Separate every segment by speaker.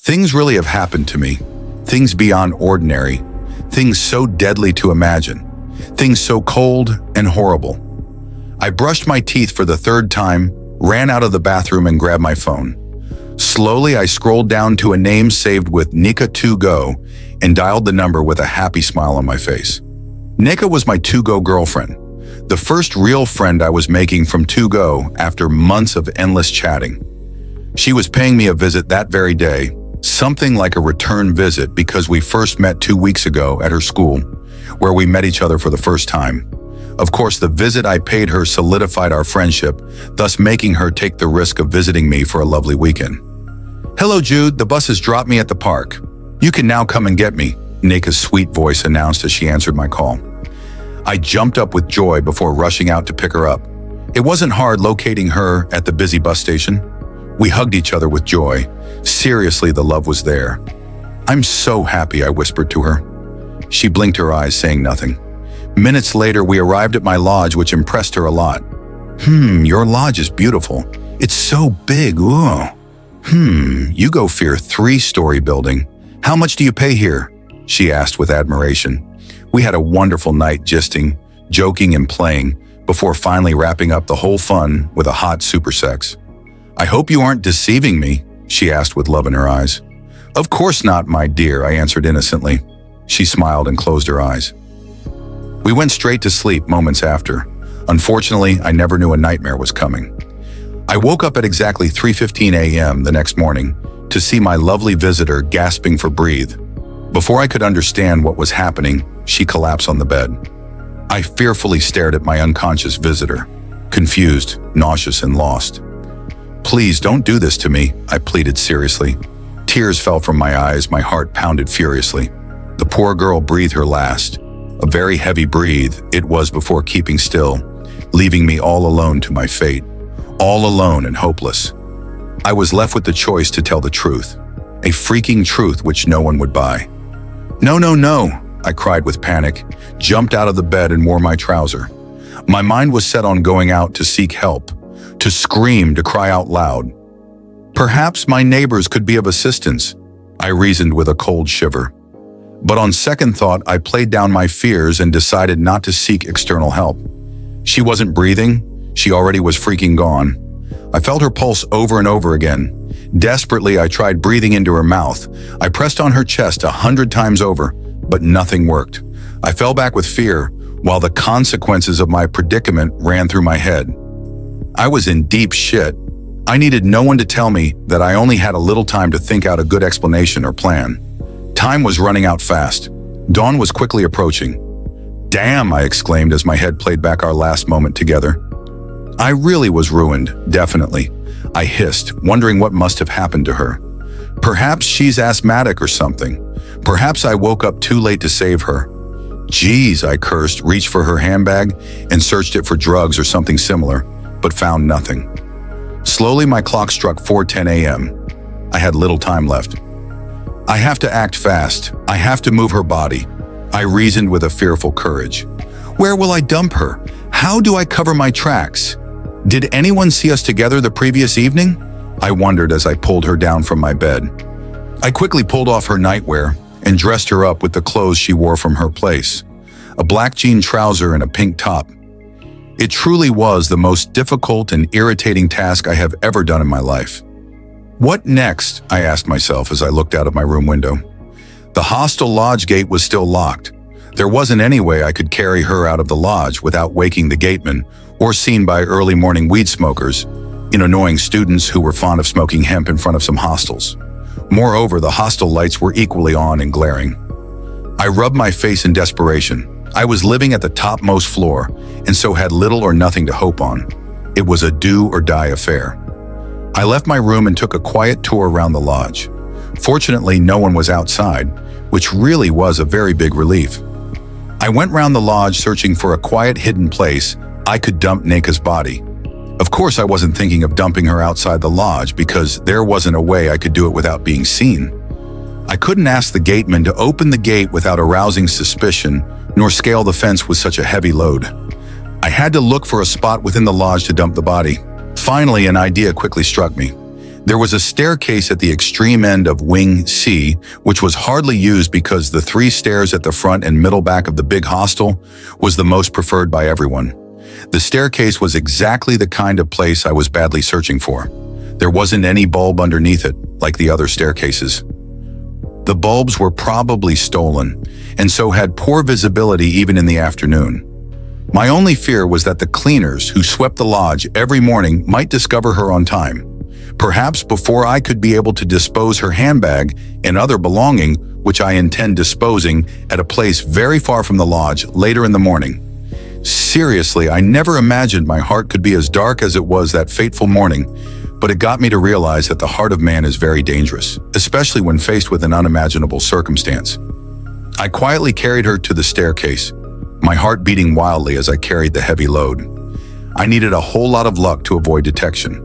Speaker 1: Things really have happened to me. Things beyond ordinary. Things so deadly to imagine. Things so cold and horrible. I brushed my teeth for the third time, ran out of the bathroom and grabbed my phone. Slowly, I scrolled down to a name saved with Nika to go and dialed the number with a happy smile on my face. Nika was my to-go girlfriend, the first real friend I was making from to-go after months of endless chatting. She was paying me a visit that very day, something like a return visit because we first met 2 weeks ago at her school, where we met each other for the first time. Of course, the visit I paid her solidified our friendship, thus making her take the risk of visiting me for a lovely weekend. "Hello, Jude, the bus has dropped me at the park. You can now come and get me," Nika's sweet voice announced as she answered my call. I jumped up with joy before rushing out to pick her up. It wasn't hard locating her at the busy bus station. We hugged each other with joy. Seriously, the love was there. "I'm so happy," I whispered to her. She blinked her eyes, saying nothing. Minutes later, we arrived at my lodge, which impressed her a lot. Your lodge is beautiful. It's so big, ooh. You go for a 3-story building. How much do you pay here?" she asked with admiration. We had a wonderful night gisting, joking and playing, before finally wrapping up the whole fun with a hot super sex. "I hope you aren't deceiving me," she asked with love in her eyes. "Of course not, my dear," I answered innocently. She smiled and closed her eyes. We went straight to sleep moments after. Unfortunately, I never knew a nightmare was coming. I woke up at exactly 3:15 a.m. the next morning to see my lovely visitor gasping for breath. Before I could understand what was happening, she collapsed on the bed. I fearfully stared at my unconscious visitor, confused, nauseous, and lost. "Please don't do this to me," I pleaded seriously. Tears fell from my eyes, my heart pounded furiously. The poor girl breathed her last. A very heavy breath it was before keeping still, leaving me all alone to my fate. All alone and hopeless. I was left with the choice to tell the truth. A freaking truth which no one would buy. "No, no, no," I cried with panic, jumped out of the bed and wore my trouser. My mind was set on going out to seek help, to scream, to cry out loud. Perhaps my neighbors could be of assistance, I reasoned with a cold shiver. But on second thought, I played down my fears and decided not to seek external help. She wasn't breathing. She already was freaking gone. I felt her pulse over and over again. Desperately, I tried breathing into her mouth. I pressed on her chest 100 times over, but nothing worked. I fell back with fear, while the consequences of my predicament ran through my head. I was in deep shit. I needed no one to tell me that I only had a little time to think out a good explanation or plan. Time was running out fast. Dawn was quickly approaching. "Damn," I exclaimed as my head played back our last moment together. I really was ruined, definitely. I hissed, wondering what must have happened to her. Perhaps she's asthmatic or something. Perhaps I woke up too late to save her. "Geez," I cursed, reached for her handbag and searched it for drugs or something similar, but found nothing. Slowly, my clock struck 4:10 a.m. I had little time left. I have to act fast. I have to move her body. I reasoned with a fearful courage. Where will I dump her? How do I cover my tracks? Did anyone see us together the previous evening? I wondered as I pulled her down from my bed. I quickly pulled off her nightwear and dressed her up with the clothes she wore from her place. A black jean trouser and a pink top. It truly was the most difficult and irritating task I have ever done in my life. What next? I asked myself as I looked out of my room window. The hostel lodge gate was still locked. There wasn't any way I could carry her out of the lodge without waking the gateman or seen by early morning weed smokers, annoying students who were fond of smoking hemp in front of some hostels. Moreover, the hostel lights were equally on and glaring. I rubbed my face in desperation. I was living at the topmost floor and so had little or nothing to hope on. It was a do or die affair. I left my room and took a quiet tour around the lodge. Fortunately, no one was outside, which really was a very big relief. I went round the lodge searching for a quiet hidden place I could dump Nika's body. Of course, I wasn't thinking of dumping her outside the lodge because there wasn't a way I could do it without being seen. I couldn't ask the gateman to open the gate without arousing suspicion, nor scale the fence with such a heavy load. I had to look for a spot within the lodge to dump the body. Finally, an idea quickly struck me. There was a staircase at the extreme end of Wing C, which was hardly used because the 3 stairs at the front and middle back of the big hostel was the most preferred by everyone. The staircase was exactly the kind of place I was badly searching for. There wasn't any bulb underneath it, like the other staircases. The bulbs were probably stolen, and so had poor visibility even in the afternoon. My only fear was that the cleaners who swept the lodge every morning might discover her on time, perhaps before I could be able to dispose her handbag and other belonging, which I intend disposing at a place very far from the lodge later in the morning. Seriously, I never imagined my heart could be as dark as it was that fateful morning, but it got me to realize that the heart of man is very dangerous, especially when faced with an unimaginable circumstance. I quietly carried her to the staircase, my heart beating wildly as I carried the heavy load. I needed a whole lot of luck to avoid detection.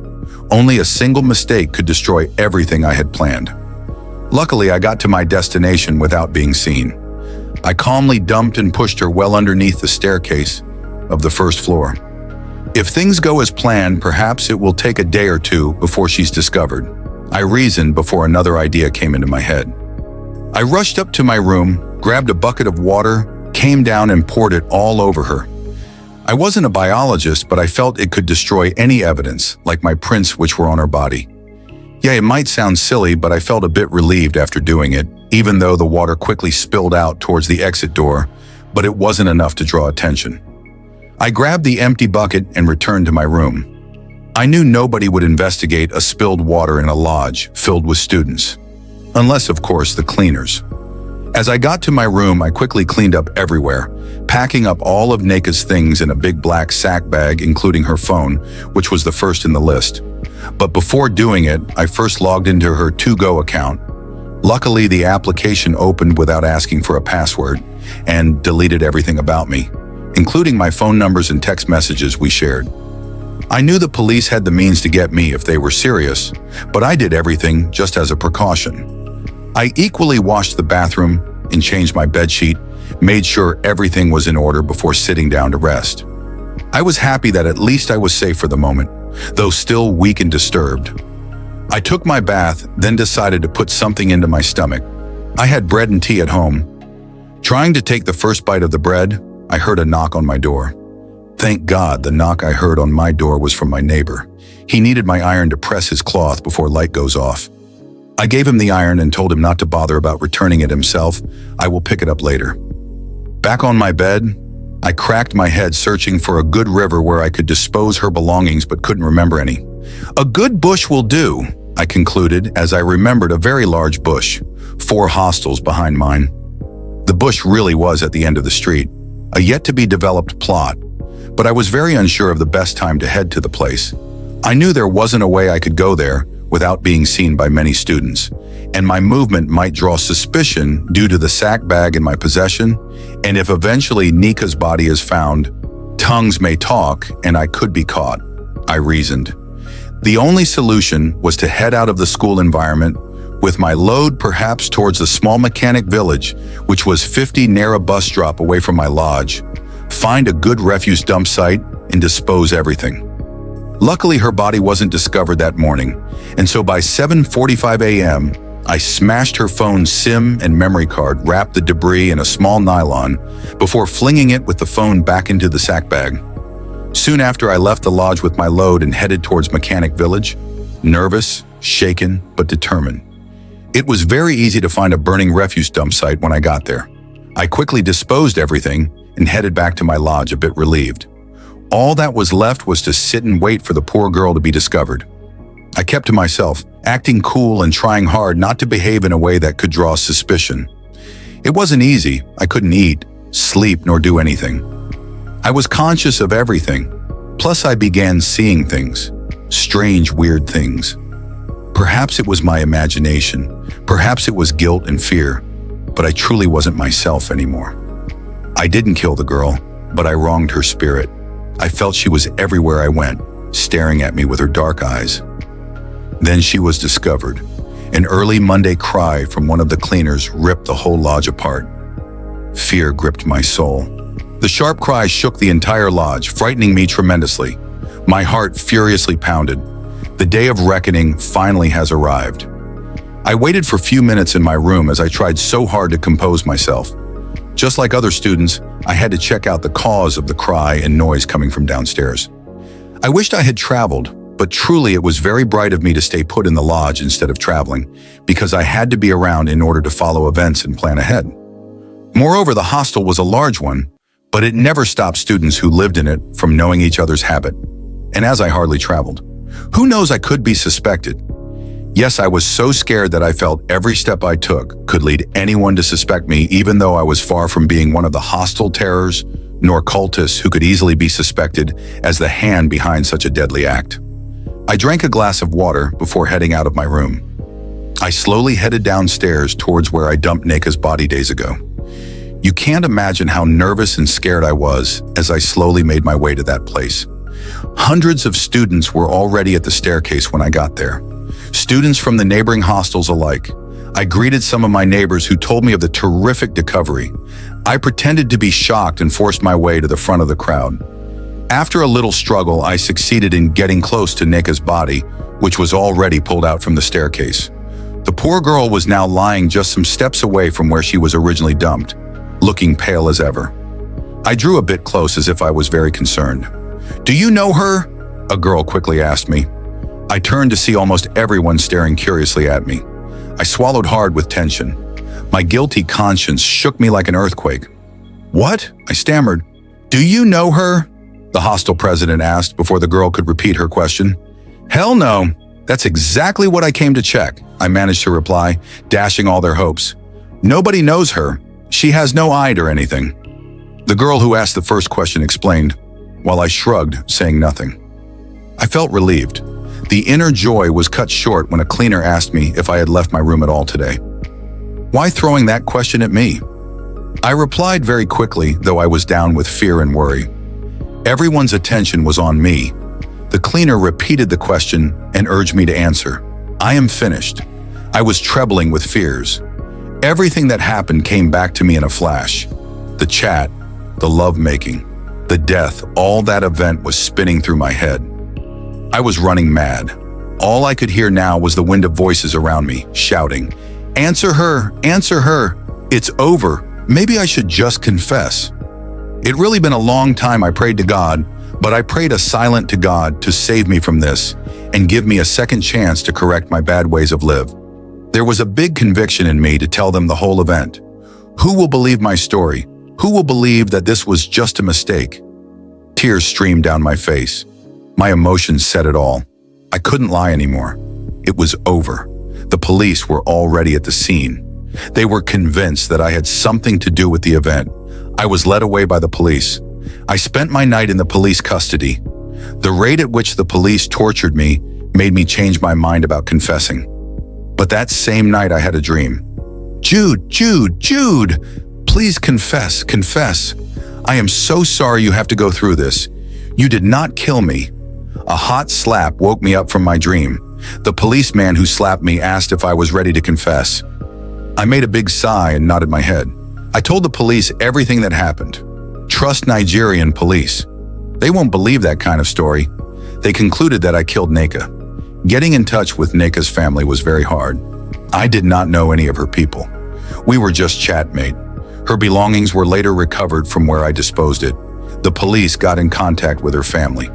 Speaker 1: Only a single mistake could destroy everything I had planned. Luckily, I got to my destination without being seen. I calmly dumped and pushed her well underneath the staircase of the first floor. If things go as planned, perhaps it will take a day or two before she's discovered. I reasoned before another idea came into my head. I rushed up to my room, grabbed a bucket of water, came down and poured it all over her. I wasn't a biologist, but I felt it could destroy any evidence, like my prints which were on her body. Yeah, it might sound silly, but I felt a bit relieved after doing it, even though the water quickly spilled out towards the exit door, but it wasn't enough to draw attention. I grabbed the empty bucket and returned to my room. I knew nobody would investigate a spilled water in a lodge filled with students. Unless, of course, the cleaners. As I got to my room, I quickly cleaned up everywhere, packing up all of Neka's things in a big black sack bag, including her phone, which was the first in the list. But before doing it, I first logged into her To-Go account. Luckily, the application opened without asking for a password and deleted everything about me, including my phone numbers and text messages we shared. I knew the police had the means to get me if they were serious, but I did everything just as a precaution. I equally washed the bathroom and changed my bedsheet, made sure everything was in order before sitting down to rest. I was happy that at least I was safe for the moment, though still weak and disturbed. I took my bath, then decided to put something into my stomach. I had bread and tea at home. Trying to take the first bite of the bread, I heard a knock on my door. Thank God the knock I heard on my door was from my neighbor. He needed my iron to press his cloth before light goes off. I gave him the iron and told him not to bother about returning it himself. I will pick it up later. Back on my bed, I cracked my head searching for a good river where I could dispose her belongings but couldn't remember any. A good bush will do, I concluded as I remembered a very large bush, 4 hostels behind mine. The bush really was at the end of the street, a yet-to-be-developed plot, but I was very unsure of the best time to head to the place. I knew there wasn't a way I could go there without being seen by many students, and my movement might draw suspicion due to the sack bag in my possession, and if eventually Neka's body is found, tongues may talk and I could be caught, I reasoned. The only solution was to head out of the school environment with my load perhaps towards the small mechanic village, which was 50 naira bus drop away from my lodge, find a good refuse dump site, and dispose everything. Luckily, her body wasn't discovered that morning, and so by 7:45 a.m., I smashed her phone's SIM and memory card, wrapped the debris in a small nylon, before flinging it with the phone back into the sack bag. Soon after, I left the lodge with my load and headed towards Mechanic Village, nervous, shaken, but determined. It was very easy to find a burning refuse dump site when I got there. I quickly disposed everything and headed back to my lodge a bit relieved. All that was left was to sit and wait for the poor girl to be discovered. I kept to myself, acting cool and trying hard not to behave in a way that could draw suspicion. It wasn't easy. I couldn't eat, sleep, nor do anything. I was conscious of everything. Plus, I began seeing things. Strange, weird things. Perhaps it was my imagination. Perhaps it was guilt and fear. But I truly wasn't myself anymore. I didn't kill the girl, but I wronged her spirit. I felt she was everywhere I went, staring at me with her dark eyes. Then she was discovered. An early Monday cry from one of the cleaners ripped the whole lodge apart. Fear gripped my soul. The sharp cries shook the entire lodge, frightening me tremendously. My heart furiously pounded. The day of reckoning finally has arrived. I waited for a few minutes in my room as I tried so hard to compose myself. Just like other students, I had to check out the cause of the cry and noise coming from downstairs. I wished I had traveled, but truly it was very bright of me to stay put in the lodge instead of traveling, because I had to be around in order to follow events and plan ahead. Moreover, the hostel was a large one, but it never stopped students who lived in it from knowing each other's habit. And as I hardly traveled, who knows, I could be suspected. Yes, I was so scared that I felt every step I took could lead anyone to suspect me, even though I was far from being one of the hostile terrors, nor cultists who could easily be suspected as the hand behind such a deadly act. I drank a glass of water before heading out of my room. I slowly headed downstairs towards where I dumped Neka's body days ago. You can't imagine how nervous and scared I was as I slowly made my way to that place. Hundreds of students were already at the staircase when I got there. Students from the neighboring hostels alike. I greeted some of my neighbors who told me of the terrific discovery. I pretended to be shocked and forced my way to the front of the crowd. After a little struggle, I succeeded in getting close to Neka's body, which was already pulled out from the staircase. The poor girl was now lying just some steps away from where she was originally dumped, looking pale as ever. I drew a bit close as if I was very concerned. "Do you know her?" a girl quickly asked me. I turned to see almost everyone staring curiously at me. I swallowed hard with tension. My guilty conscience shook me like an earthquake. "What?" I stammered. "Do you know her?" the hostel president asked before the girl could repeat her question. "Hell no. That's exactly what I came to check," I managed to reply, dashing all their hopes. "Nobody knows her. She has no ID or anything." The girl who asked the first question explained, while I shrugged, saying nothing. I felt relieved. The inner joy was cut short when a cleaner asked me if I had left my room at all today. Why throwing that question at me? I replied very quickly, though I was down with fear and worry. Everyone's attention was on me. The cleaner repeated the question and urged me to answer. I am finished. I was trembling with fears. Everything that happened came back to me in a flash. The chat, the lovemaking, the death, all that event was spinning through my head. I was running mad. All I could hear now was the wind of voices around me, shouting, "Answer her! Answer her! It's over! Maybe I should just confess." It really been a long time I prayed to God, but I prayed a silent to God to save me from this and give me a second chance to correct my bad ways of live. There was a big conviction in me to tell them the whole event. Who will believe my story? Who will believe that this was just a mistake? Tears streamed down my face. My emotions said it all. I couldn't lie anymore. It was over. The police were already at the scene. They were convinced that I had something to do with the event. I was led away by the police. I spent my night in the police custody. The rate at which the police tortured me made me change my mind about confessing. But that same night I had a dream. "Jude, Jude, Jude! Please confess, confess. I am so sorry you have to go through this. You did not kill me." A hot slap woke me up from my dream. The policeman who slapped me asked if I was ready to confess. I made a big sigh and nodded my head. I told the police everything that happened. Trust Nigerian police. They won't believe that kind of story. They concluded that I killed Neka. Getting in touch with Neka's family was very hard. I did not know any of her people. We were just chatmate. Her belongings were later recovered from where I disposed it. The police got in contact with her family.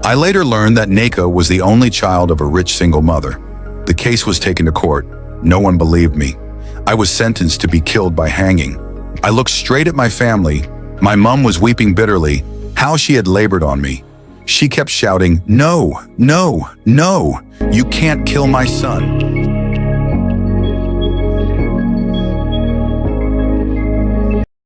Speaker 1: I later learned that Neka was the only child of a rich single mother. The case was taken to court. No one believed me. I was sentenced to be killed by hanging. I looked straight at my family. My mom was weeping bitterly, how she had labored on me. She kept shouting, "No, no, no, you can't kill my son."